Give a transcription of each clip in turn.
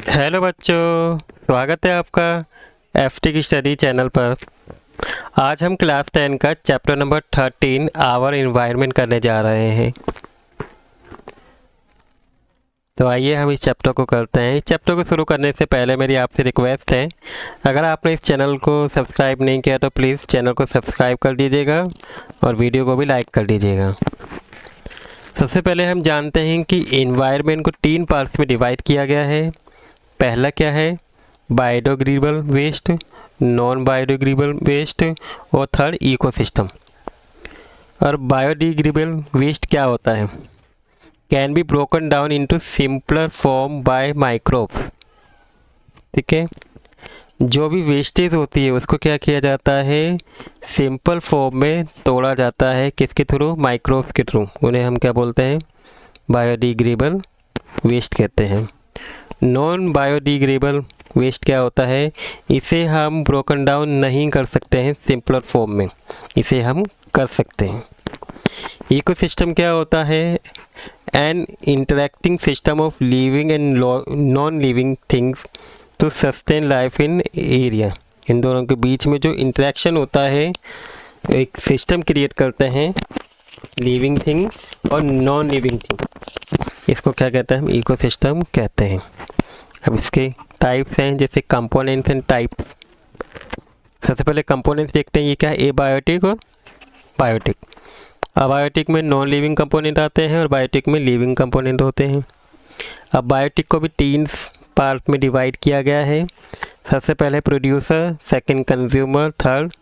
Hello बच्चों, स्वागत है आपका एफटी की स्टडी चैनल पर। आज हम क्लास 10 का चैप्टर नंबर 13 आवर एनवायरनमेंट करने जा रहे हैं। तो आइए हम इस चैप्टर को करते हैं। इस चैप्टर को शुरू करने से पहले मेरी आपसे रिक्वेस्ट है, अगर आपने इस चैनल को सब्सक्राइब नहीं किया तो प्लीज़ चैनल को सब्सक्राइब कर दीजिएगा और वीडियो को भी लाइक कर दीजिएगा। सबसे पहले हम जानते हैं कि एनवायरनमेंट को 3 पार्ट्स में डिवाइड किया गया है। पहला क्या है? Biodegradable waste, non biodegradable waste और थर्ड इकोसिस्टम। और बायोडिग्रेडेबल वेस्ट क्या होता है? Can be broken down into simpler form by microbes. ठीक है, जो भी वेस्टेज होती है उसको क्या किया जाता है? सिंपल फॉर्म में तोड़ा जाता है। किसके थ्रू? माइक्रोब्स के थ्रू। उन्हें हम क्या बोलते हैं? बायोडिग्रेडेबल वेस्ट कहते हैं। नॉन बायोडिग्रेडेबल वेस्ट क्या होता है? इसे हम ब्रोकन डाउन नहीं कर सकते हैं सिंपलर फॉर्म में, इसे हम कर सकते हैं। इकोसिस्टम क्या होता है? An interacting system of living and non living things to sustain life in area. इन दोनों के बीच में जो इंटरेक्शन होता है, एक सिस्टम क्रिएट करते हैं, लिविंग थिंग और नॉन लिविंग थिंग। इसको क्या कहते हैं? हम इकोसिस्टम कहते हैं। अब इसके टाइप्स हैं, जैसे कंपोनेंट्स एंड टाइप्स। सबसे पहले कंपोनेंट्स देखते हैं, ये क्या है? एबायोटिक और बायोटिक। अबायोटिक में नॉन लिविंग कंपोनेंट आते हैं और बायोटिक में लिविंग कंपोनेंट होते हैं। अब बायोटिक को भी 3 पार्ट में डिवाइड किया गया है। सबसे पहले producer, second consumer, third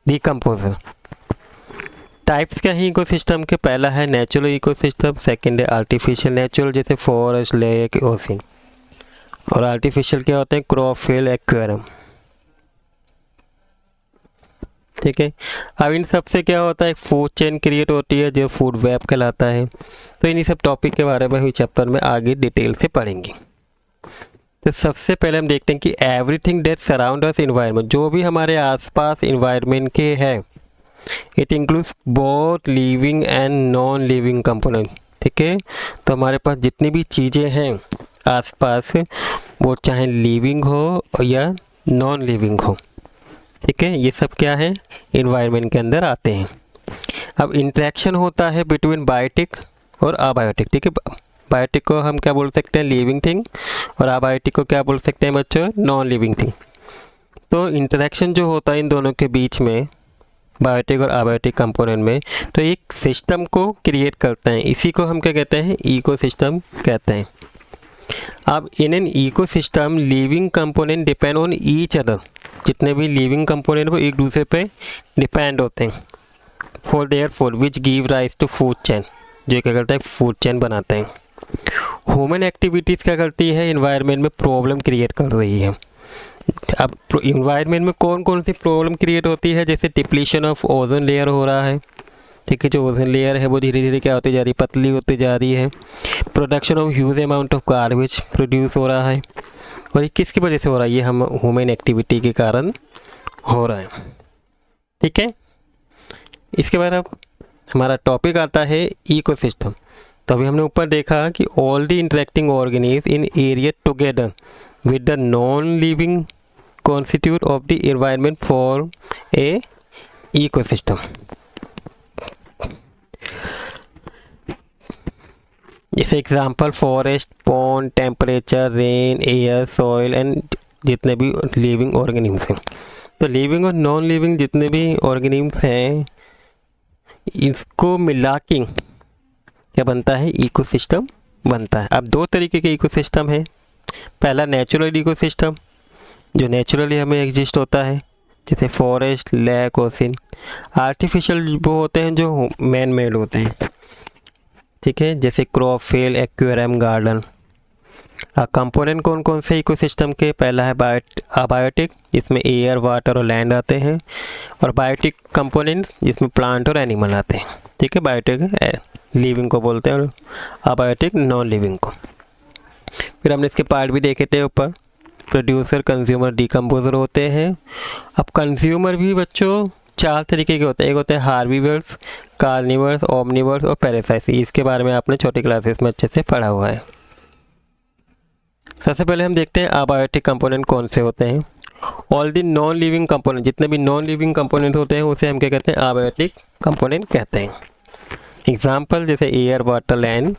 decomposer. Types क्या है इकोसिस्टम के? पहला है नेचुरल इकोसिस्टम, सेकंड है आर्टिफिशियल। नेचुरल जैसे फॉरेस्ट, लेक, ओशन। और आर्टिफिशियल क्या होते हैं? Crop, field, aquarium. ठीक है, अब इन सब से क्या होता है? एक फूड चेन क्रिएट होती है जो फूड वेब कहलाता है। तो इन्हीं सब टॉपिक के बारे में ही चैप्टर में आगे डिटेल से पढ़ेंगे। तो सबसे पहले हम देखते हैं कि everything that surround us environment, जो भी हमारे आसपास एनवायरनमेंट के है, it includes both living and non living component. ठीक है, तो हमारे पास जितनी भी चीज़ें हैं आसपास, वो चाहे लिविंग हो या नॉन लिविंग हो। ठीक है, ये सब क्या है? एनवायरनमेंट के अंदर आते हैं। अब इंटरेक्शन होता है बिटवीन बायोटिक और अबायोटिक। ठीक है, बायोटिक को हम क्या बोल सकते हैं? Living thing. और अबायोटिक को क्या बोल सकते हैं बच्चों? Non living thing. तो इंटरेक्शन जो होता है इन दोनों के बीच में, बायोटिक और अबायोटिक कंपोनेंट में, तो एक सिस्टम को क्रिएट करते हैं। इसी को हम क्या कहते हैं? इकोसिस्टम कहते हैं। अब in an ecosystem living component depend on each other. जितने भी लिविंग कंपोनेंट वो एक दूसरे पे डिपेंड होते हैं for their food which give rise to food chain, जो क्या करता है? फूड चेन बनाते हैं। ह्यूमन एक्टिविटीज़ क्या करती है? एनवायरनमेंट में प्रॉब्लम क्रिएट कर रही है। अब एनवायरनमेंट में कौन कौन सी प्रॉब्लम क्रिएट होती है? जैसे डिप्लीशन ऑफ ओजोन लेयर हो रहा है। ठीक है, जो ओजोन लेयर है वो धीरे धीरे क्या होती जा रही है? पतली होती जा रही है। Production of huge amount of garbage produce हो रहा है। और ये किसकी वजह से हो रहा है? ये हम ह्यूमन एक्टिविटी के कारण हो रहा है। ठीक है, इसके बाद अब हमारा टॉपिक आता है इकोसिस्टम। तो अभी हमने ऊपर देखा कि all the interacting organism in area together with the non living constitute of the environment for a ecosystem. जैसे example forest, pond, temperature, rain, air, soil and जितने भी लिविंग ऑर्गेनिम्स हैं। तो लिविंग और नॉन लिविंग जितने भी organisms हैं, इसको मिला के क्या बनता है? इकोसिस्टम बनता है। अब 2 तरीके के इकोसिस्टम हैं। पहला नेचुरल इकोसिस्टम, जो नेचुरली हमें एग्जिस्ट होता है, जैसे फॉरेस्ट, लेक, ओशन। आर्टिफिशियल वो होते हैं जो मैन मेड होते हैं। ठीक है, जैसे crop, field, aquarium, garden. Component कौन कौन से इकोसिस्टम के? पहला है अबायोटिक, जिसमें एयर, वाटर और लैंड आते हैं। और बायोटिक कंपोनेंट्स, जिसमें प्लांट और एनिमल आते हैं। ठीक है, बायोटिक लिविंग को बोलते हैं और अबायोटिक नॉन लिविंग को। फिर हमने इसके पार्ट भी देखे थे ऊपर। प्रोड्यूसर, कंज्यूमर, डिकम्पोजर होते हैं। अब कंज्यूमर भी बच्चों 4 तरीके के होते हैं। एक होते हैं हार्बीवर्स, कार्निवर्स, ओमनिवर्स और पैरासाइट्स। इसके बारे में आपने छोटी क्लासेस में अच्छे से पढ़ा हुआ है। सबसे पहले हम देखते हैं अबायोटिक कंपोनेंट कौन से होते हैं। All the non living component, जितने भी नॉन लिविंग कंपोनेंट होते हैं उसे हम क्या कहते हैं, अबायोटिक कंपोनेंट कहते हैं। एग्जाम्पल जैसे air, water, land.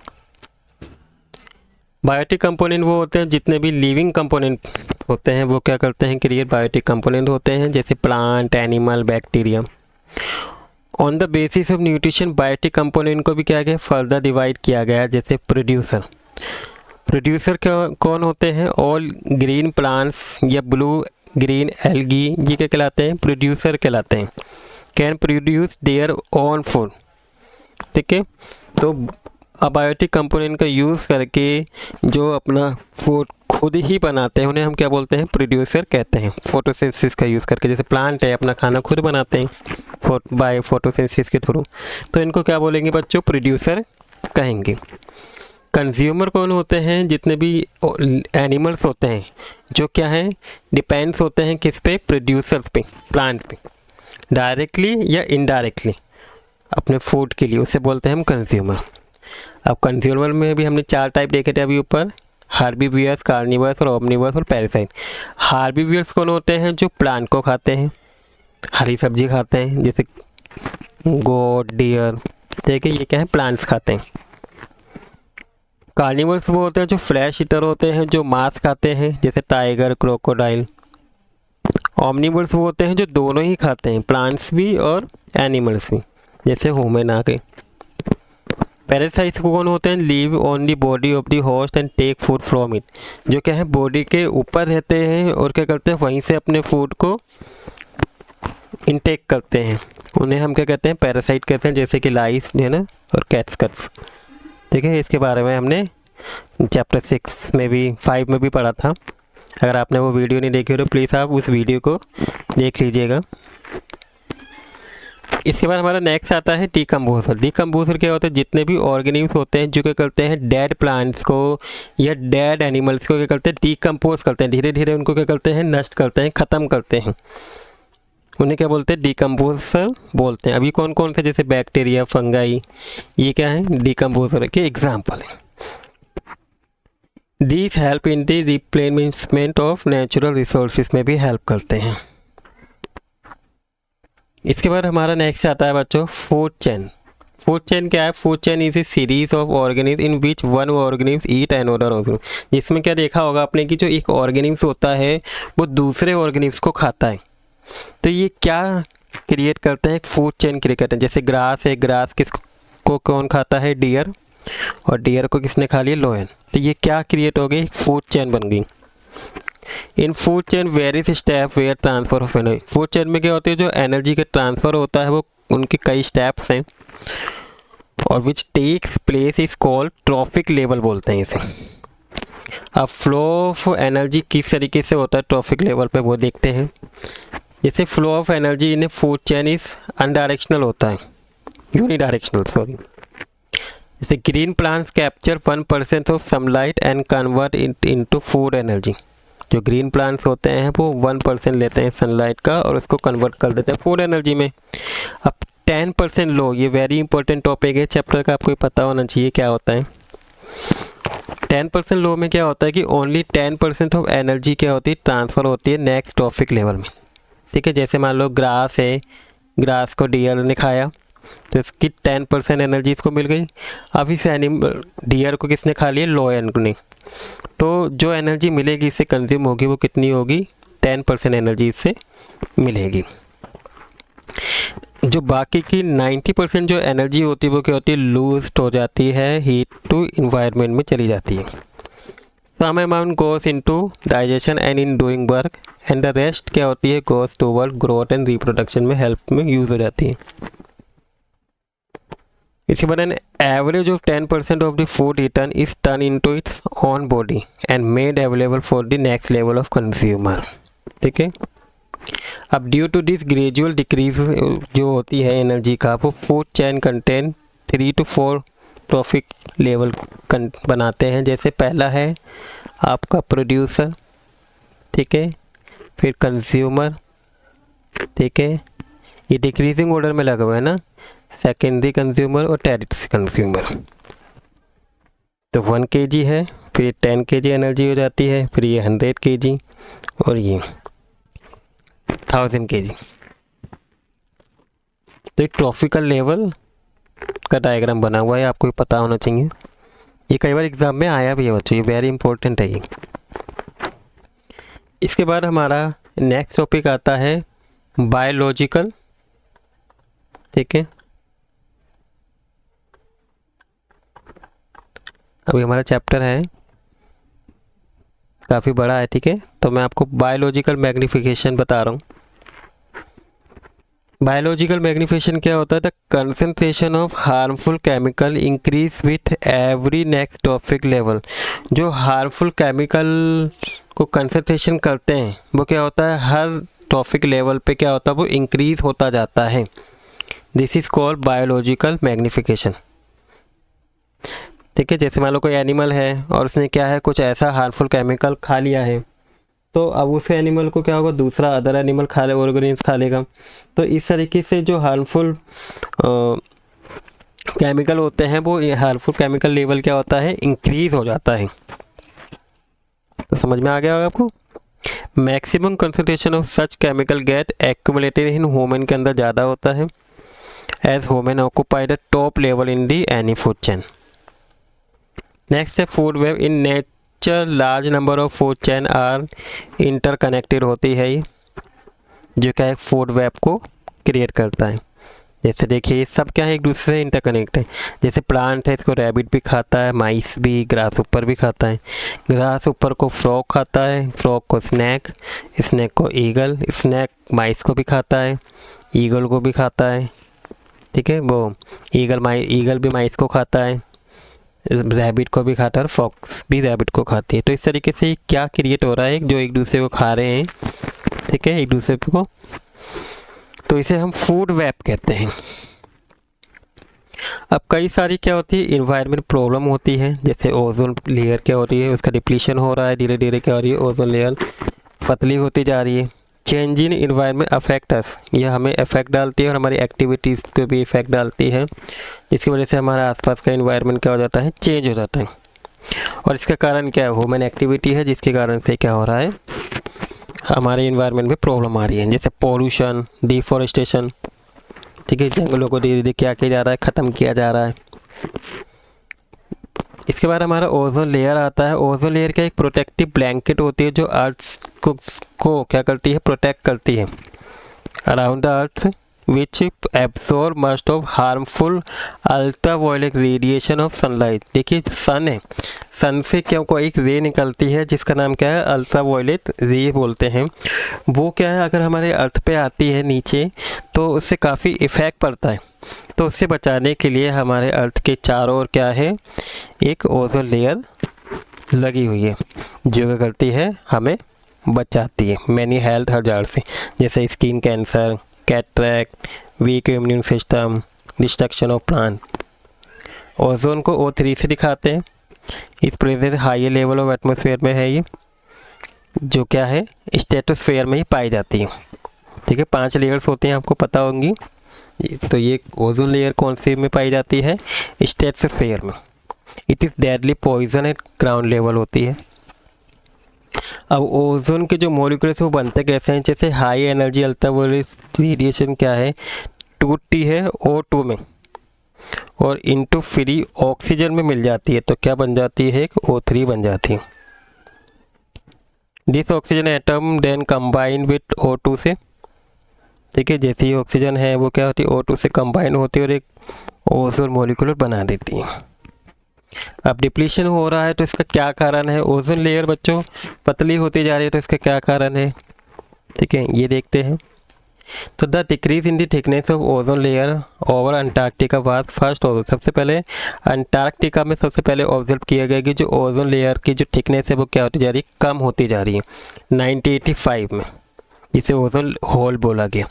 Biotic component वो होते हैं जितने भी लिविंग कंपोनेंट होते हैं वो क्या करते हैं, क्रिएट बायोटिक कंपोनेंट होते हैं, जैसे plant, animal, bacteria. On the basis of nutrition biotic component को भी क्या गया, फर्दर डिवाइड किया गया, जैसे प्रोड्यूसर। प्रोड्यूसर कौन होते हैं, ऑल ग्रीन प्लांट्स या ब्लू ग्रीन एल्गी, ये क्या कहलाते हैं, प्रोड्यूसर कहलाते हैं। Can produce their own food, ठीक है। तो अबायोटिक कंपोनेंट का यूज़ करके जो अपना फूड खुद ही बनाते हैं उन्हें हम क्या बोलते हैं, प्रोड्यूसर कहते हैं। फोटोसिंथेसिस का यूज़ करके, जैसे प्लांट है अपना खाना खुद बनाते हैं बाय फोटोसिंथेसिस के थ्रू, तो इनको क्या बोलेंगे बच्चों, प्रोड्यूसर कहेंगे। कंज्यूमर कौन होते हैं, जितने भी एनिमल्स होते हैं जो क्या हैं, डिपेंड्स होते हैं किस पे, प्रोड्यूसर्स पे, प्लांट पे, डायरेक्टली या इनडायरेक्टली अपने फूड के लिए, उसे बोलते हैं हम कंज्यूमर। अब कंज्यूमर में भी हमने 4 टाइप देखे थे अभी ऊपर, हार्बीवियर्स, कार्निवर्स और ओमनिवर्स और पैरासाइट। हार्बीवियर्स कौन होते हैं, जो प्लांट को खाते हैं, हरी सब्जी खाते हैं, जैसे गोट, डियर, देखिए ये क्या है, प्लांट्स खाते हैं। कार्निवर्स वो होते हैं जो फ्लैश ईटर होते हैं, जो मांस खाते हैं, जैसे टाइगर, क्रोकोडाइल। ओमनिवर्स वो होते हैं जो दोनों ही खाते हैं, प्लांट्स भी और एनिमल्स भी, जैसे ह्यूमन आ गए। पैरासाइट्स कौन होते हैं, live on the body of the host and take food from it, जो क्या है बॉडी के ऊपर रहते हैं और क्या करते हैं, वहीं से अपने फूड को इनटेक करते हैं, उन्हें हम क्या कहते हैं, पैरासाइट कहते हैं, जैसे कि लाइस है ना, और कैटस्कट्स, ठीक है। इसके बारे में हमने चैप्टर 6 में भी 5 में भी पढ़ा था। अगर आपने वो वीडियो नहीं देखी हो तो प्लीज़ आप उस वीडियो को देख लीजिएगा। इसके बाद हमारा नेक्स्ट आता है डीकम्पोजर। डीकम्पोजर क्या होता है, जितने भी ऑर्गेनिम्स होते हैं जो क्या करते हैं, डेड प्लांट्स को या डेड एनिमल्स को क्या करते हैं, डीकम्पोज करते हैं, धीरे धीरे उनको क्या करते हैं, नष्ट करते हैं, ख़त्म करते हैं, उन्हें क्या बोलते हैं, डीकम्पोजर बोलते हैं। अभी कौन कौन से, जैसे बैक्टीरिया, फंगाई, ये क्या है, डीकम्पोजर के एग्जाम्पल हैं। These help in the replacement of natural resources में भी हेल्प करते हैं। इसके बाद हमारा नेक्स्ट आता है बच्चों फूड चेन। फूड चेन क्या है, food chain is a series of organism in which one organism eat another organism. जिसमें क्या देखा होगा आपने कि जो एक ऑर्गेनिज्म होता है वो दूसरे ऑर्गेनिज्म को खाता है, तो ये क्या क्रिएट करते हैं, एक फूड चेन क्रिएट करते हैं। जैसे ग्रास है, ग्रास किसको कौन खाता है, डियर, और डियर को किसने खा लिया, लोयन। तो ये क्या क्रिएट हो गई, फूड चेन बन गई। In food chain various step where transfer of energy. Food chain में क्या होती है, जो एनर्जी का ट्रांसफ़र होता है वो उनके कई स्टेप्स हैं, और which takes place is called trophic level बोलते हैं इसे। अब फ्लो ऑफ एनर्जी किस तरीके से होता है ट्रॉफिक लेवल पे, वो देखते हैं। जैसे flow of energy in food chain is undirectional होता है, यूनिडायरेक्शनल सॉरी। जैसे green plants capture 1% of sunlight and convert it into food energy. जो ग्रीन प्लांट्स होते हैं वो 1% लेते हैं सनलाइट का और उसको कन्वर्ट कर देते हैं फूड एनर्जी में। अब 10% लो, ये वेरी इंपॉर्टेंट टॉपिक है चैप्टर का, आपको पता होना चाहिए क्या होता है। 10% लो में क्या होता है कि ओनली 10% ऑफ एनर्जी क्या होती है, ट्रांसफ़र होती है नेक्स्ट ट्रॉफिक लेवल में, ठीक है। जैसे मान लो ग्रास है, ग्रास को डियर ने खाया तो इसकी 10% एनर्जी इसको मिल गई। अब इस एनिमल डियर को किसने खा लिया, लॉयन ने, तो जो एनर्जी मिलेगी इससे कंज्यूम होगी वो कितनी होगी, 10% एनर्जी इससे मिलेगी। जो बाकी की 90% जो एनर्जी होती है वो क्या होती है, लूज हो जाती है, हीट टू इन्वायरमेंट में चली जाती है। Some amount goes into digestion and in doing work and the rest क्या होती है, goes toward growth and reproduction में हेल्प में यूज़ हो जाती है। इसके बाद an average of 10% of the food eaten is turn into its own body and made available for the next level of consumer, ठीक है। अब due to this gradual decrease जो होती है एनर्जी का, वो food chain contain 3 to 4 trophic level बनाते हैं। जैसे पहला है आपका प्रोड्यूसर, ठीक है, फिर कंज्यूमर, ठीक है, ये डिक्रीजिंग ऑर्डर में लगा हुआ है ना, सेकेंडरी कंज्यूमर और टेरिटरी कंज्यूमर। तो 1 kg है फिर ये 10 kg एनर्जी हो जाती है, फिर ये 100 kg और ये 1000 kg। तो एक ट्रॉपिकल लेवल का डायग्राम बना हुआ है, आपको पता होना चाहिए। ये कई बार एग्जाम में आया भी है बच्चों, ये वेरी इंपॉर्टेंट है ये। इसके बाद हमारा नेक्स्ट टॉपिक आता है बायोलॉजिकल, ठीक है। अभी हमारा चैप्टर है काफ़ी बड़ा है, ठीक है। तो मैं आपको बायोलॉजिकल मैग्नीफिकेशन बता रहा हूँ। बायोलॉजिकल मैग्नीफिकेशन क्या होता है? The concentration of harmful chemical increase with every next topic level. जो हार्मफुल केमिकल को कंसंट्रेशन करते हैं वो क्या होता है, हर टॉपिक लेवल पे क्या होता है, वो इंक्रीज होता जाता है। This is called biological magnification, ठीक है। जैसे मान लो कोई एनिमल है और उसने क्या है, कुछ ऐसा हार्मफुल केमिकल खा लिया है, तो अब उस एनिमल को क्या होगा, दूसरा अदर एनिमल खा ले, ऑर्गेनिज्म खा लेगा। तो इस तरीके से जो हार्मफुल केमिकल होते हैं, वो हार्मफुल केमिकल लेवल क्या होता है, इंक्रीज हो जाता है। तो समझ में आ गया होगा आपको। Maximum concentration of such chemical get accumulated in human के अंदर ज़्यादा होता है, as human occupy the top level in the any food chain. Next है food web. In nature large number of food chain are interconnected होती है ये, जो क्या एक फूड वेब को क्रिएट करता है। जैसे देखिए ये सब क्या है, एक दूसरे से इंटरकनेक्ट है। जैसे प्लांट है, इसको रैबिट भी खाता है, माइस भी, ग्रास ऊपर भी खाता है। ग्रास ऊपर को फ्रॉग खाता है, फ्रॉग को स्नैक, स्नैक को ईगल, स्नैक माइस को भी खाता है, ईगल को भी खाता है, ठीक है। वो ईगल भी माइस को खाता है, रैबिट को भी खाता है, और फॉक्स भी रैबिट को खाती है। तो इस तरीके से क्या क्रिएट हो रहा है, जो एक दूसरे को खा रहे हैं, ठीक है, एक दूसरे को। तो इसे हम फूड वेब कहते हैं। अब कई सारी क्या होती है, इन्वायरमेंट प्रॉब्लम होती है। जैसे ओजोन लेयर क्या होती है, उसका डिप्लीशन हो रहा है, धीरे धीरे क्या हो रही है, ओजोन लेयर पतली होती जा रही है। Change in environment affect us, यह हमें इफेक्ट डालती है और हमारी एक्टिविटीज़ को भी इफेक्ट डालती है, जिसकी वजह से हमारा आसपास का इन्वायरमेंट क्या हो जाता है, चेंज हो जाता है। और इसका कारण क्या है, ह्यूमन एक्टिविटी है, जिसके कारण से क्या हो रहा है, हमारे इन्वायरमेंट में प्रॉब्लम आ रही है। जैसे पॉल्यूशन, डिफॉरेस्टेशन, ठीक है, जंगलों को धीरे धीरे क्या किया जा रहा है, ख़त्म किया जा रहा है। इसके बाद हमारा ओजोन लेयर आता है। ओजोन लेयर क्या एक प्रोटेक्टिव ब्लैंकेट होती है, जो अर्थ को क्या करती है, प्रोटेक्ट करती है around the earth, which absorb must of harmful ultraviolet radiation of sunlight. देखिए सन है, सन से क्या को एक रे निकलती है, जिसका नाम क्या है, अल्ट्रावायलेट रे बोलते हैं। वो क्या है, अगर हमारे अर्थ पे आती है नीचे, तो उससे काफ़ी इफ़ेक्ट पड़ता है। तो उससे बचाने के लिए हमारे अर्थ के चारों ओर क्या है, एक ओजोन लेयर लगी हुई है, जो क्या करती है, हमें बचाती है मैनी हेल्थ हजार्ड से, जैसे skin cancer, cataract, week immune system, destruction of plant. Ozone को O3 से दिखाते हैं। इस present high level of atmosphere में है ये, जो क्या है, स्ट्रेटोस्फेयर में ही पाई जाती है, ठीक है। 5 लेयर्स होते हैं, आपको पता होंगी। तो ये ओजोन लेयर कौन से में पाई जाती है, स्ट्रेटोस्फेयर में। It is deadly poison at ground level होती है। अब ओजोन के जो मॉलिक्यूल्स वो बनते कैसे हैं, जैसे हाई एनर्जी अल्ट्रावायलेट रेडिएशन क्या है, टूटती है O2 में और इनटू फ्री ऑक्सीजन में मिल जाती है, तो क्या बन जाती है, एक O3 बन जाती है। This oxygen atom then combine with O2 से, ठीक है, जैसे ही ऑक्सीजन है वो क्या होती है, O2 से कंबाइन होती है और एक ओजोन मॉलिक्यूल बना देती है। अब डिप्लीशन हो रहा है, तो इसका क्या कारण है, ओजोन लेयर बच्चों पतली होती जा रही है, तो इसका क्या कारण है, ठीक है, ये देखते हैं। तो the decrease in the thickness of ozone layer over Antarctica was first observe. सबसे पहले अंटार्कटिका में सबसे पहले ऑब्जर्व किया गया कि जो ओजोन लेयर की जो थिकनेस है वो क्या होती जा रही है, कम होती जा रही है 1985 में, जिसे ओजोन होल बोला गया।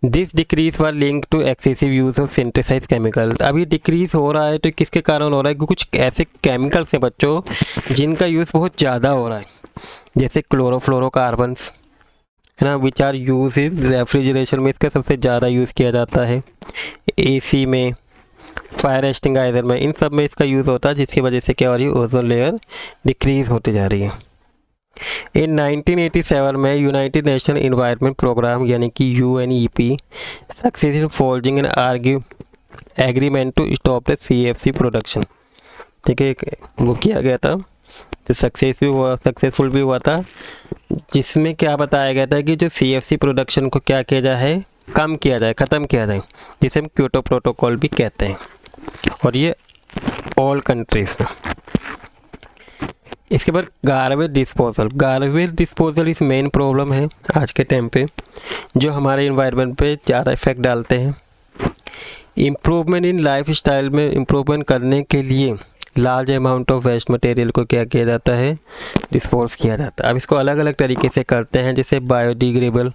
This decrease was link to excessive use of synthesize chemical. अभी डिक्रीज हो रहा है तो किसके कारण हो रहा है, कि कुछ ऐसे केमिकल्स हैं बच्चों जिनका यूज़ बहुत ज़्यादा हो रहा है, जैसे क्लोरोफ्लोरोकार्बन्स है ना, which are use in refrigeration में, इसका सबसे ज़्यादा यूज़ किया जाता है। AC में, फायर एक्सटिंगाइजर में, इन सब में इसका यूज़ होता है, जिसकी वजह से क्या हो रही है, ओजोन लेयर डिक्रीज होती जा रही है। इन 1987 में यूनाइटेड नेशन इन्वायरमेंट प्रोग्राम यानी कि UNEP successful forging an agreement to stop the CFC production. ठीक है, वो किया गया था, तो सक्सेसफुल भी हुआ था, जिसमें क्या बताया गया था कि जो CFC प्रोडक्शन को क्या किया जाए, कम किया जाए, ख़त्म किया जाए, जिसे हम क्योटो प्रोटोकॉल भी कहते हैं, और ये ऑल कंट्रीज में। इसके बाद गार्बेज डिस्पोजल इस मेन प्रॉब्लम है आज के टाइम पे, जो हमारे इन्वायरमेंट पे ज़्यादा इफेक्ट डालते हैं। इम्प्रूवमेंट इन लाइफ स्टाइल में इम्प्रूवमेंट करने के लिए large amount of waste material को क्या किया जाता है, डिस्पोज किया जाता है। अब इसको अलग अलग तरीके से करते हैं, जैसे biodegradable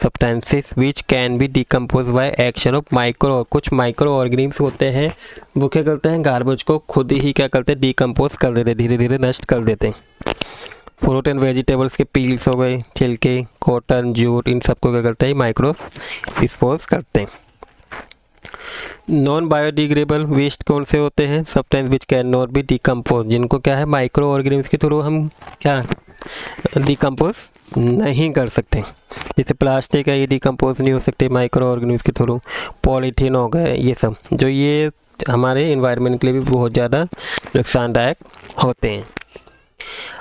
substances which can be decompose by action of कुछ माइक्रो ऑर्गेनिम्स होते हैं, वो क्या करते हैं, गार्बेज को खुद ही क्या करते हैं, डिकम्पोज कर देते हैं, धीरे धीरे नष्ट कर देते हैं। फ्रूट एंड वेजिटेबल्स के पील्स हो गए, छिलके, कॉटन, जूट, इन सबको क्या करते हैं, माइक्रो डिस्पोज करते हैं। नॉन बायोडिग्रेडेबल वेस्ट कौन से होते हैं, substance which can not be decompose, जिनको क्या है, माइक्रो ऑर्गेनिम्स के थ्रू हम क्या डिकम्पोज नहीं कर सकते। जैसे प्लास्टिक है, ये डिकम्पोज नहीं हो सकते माइक्रो ऑर्गेनिम्स के थ्रू। पॉलीथीन हो गए, ये सब जो ये हमारे इन्वायरमेंट के लिए भी बहुत ज़्यादा नुकसानदायक होते हैं।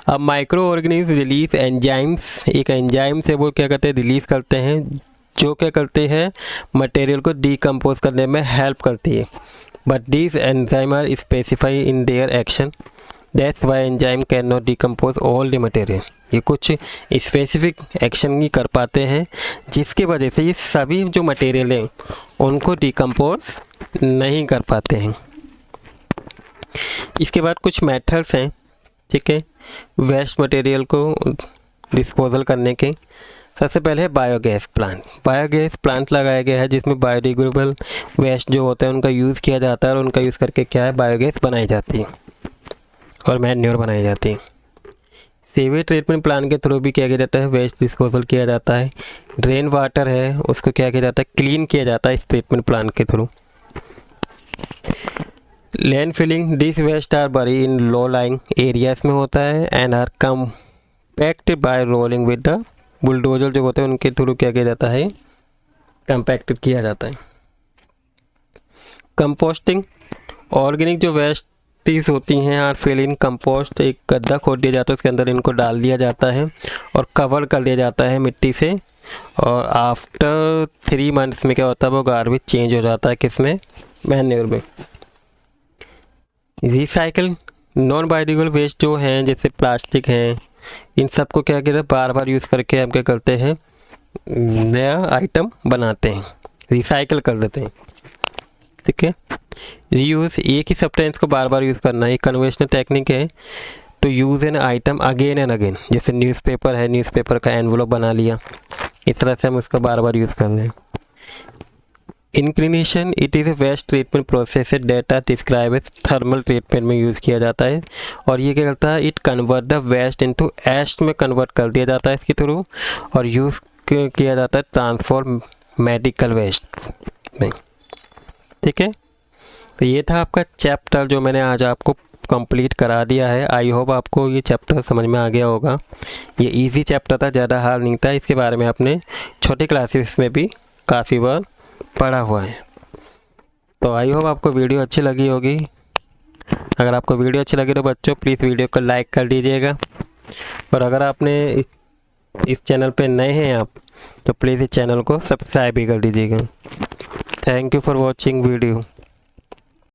अब माइक्रो ऑर्गेनिम्स रिलीज एंजाइम्स, एक एंजाइम से वो क्या करते हैं, रिलीज़ करते हैं, जो क्या करते हैं, मटेरियल को डिकम्पोज करने में हेल्प करती है। But this enzyme are specify in their action, that's why enzyme can not decompose all the material. ये कुछ स्पेसिफिक एक्शन ही कर पाते हैं, जिसकी वजह से ये सभी जो मटेरियल हैं उनको डिकम्पोज नहीं कर पाते हैं। इसके बाद कुछ मेथड्स हैं, ठीक है, वेस्ट मटेरियल को डिस्पोजल करने के। सबसे पहले है बायोगैस प्लांट लगाया गया है, जिसमें बायोडिग्रेडेबल वेस्ट जो होता है उनका यूज़ किया जाता है, और उनका यूज़ करके क्या है, बायोगैस बनाई जाती है और मैन्योर बनाई जाती है। सीवेज ट्रीटमेंट प्लांट के थ्रू भी क्या किया जाता है, वेस्ट डिस्पोजल किया जाता है। ड्रेन वाटर है, उसको क्या किया जाता है, क्लीन किया जाता है इस ट्रीटमेंट प्लांट के through. Land filling, this waste are bury in low lying areas में होता है and are compact by rolling with the bulldozer, जो होते हैं उनके थ्रू क्या किया जाता है, कंपैक्ट किया जाता है। कंपोस्टिंग, ऑर्गेनिक जो वेस्ट होती हैं आर फिल इन कंपोस्ट, एक गड्ढा खोद दिया जाता है, उसके अंदर इनको डाल दिया जाता है और कवर कर दिया जाता है मिट्टी से, और आफ्टर 3 मंथ्स में क्या होता है, वो गार्बेज चेंज हो जाता है किसमें, मैन्योर में। रिसाइकल, नॉन बायोडिग्रेडेबल वेस्ट जो हैं, जैसे प्लास्टिक हैं, इन सब को क्या कहते हैं, बार बार यूज़ करके हम क्या करते हैं, नया आइटम बनाते हैं, रिसाइकल कर देते हैं। ठीक है, रीयूज़, एक ही सब्सटेंस को बार बार यूज़ करना, एक कन्वेंशनल टेक्निक है to use an item again and again. जैसे न्यूज़पेपर है, न्यूज़पेपर का एनवलप बना लिया, इस तरह से हम उसका बार बार यूज़ कर रहे हैं। Inclination, it is a waste treatment process that are describe as thermal treatment में यूज़ किया जाता है, और ये क्या करता है, it convert the waste into ash में कन्वर्ट कर दिया जाता है इसके थ्रू, और यूज़ किया जाता है ट्रांसफॉर्म मेडिकल वेस्ट में। ठीक है, तो ये था आपका चैप्टर जो मैंने आज आपको कंप्लीट करा दिया है। आई होप आपको ये चैप्टर समझ में आ गया होगा। ये इजी चैप्टर था, ज़्यादा हार्ड नहीं था। इसके बारे में आपने छोटी क्लासेस में भी काफ़ी बार पढ़ा हुआ है। तो आई होप आपको वीडियो अच्छी लगी होगी। अगर आपको वीडियो अच्छी लगी तो बच्चों प्लीज़ वीडियो को लाइक कर दीजिएगा, और अगर आपने इस चैनल पे नए हैं आप, तो प्लीज़ इस चैनल को सब्सक्राइब भी कर दीजिएगा। Thank you for watching video.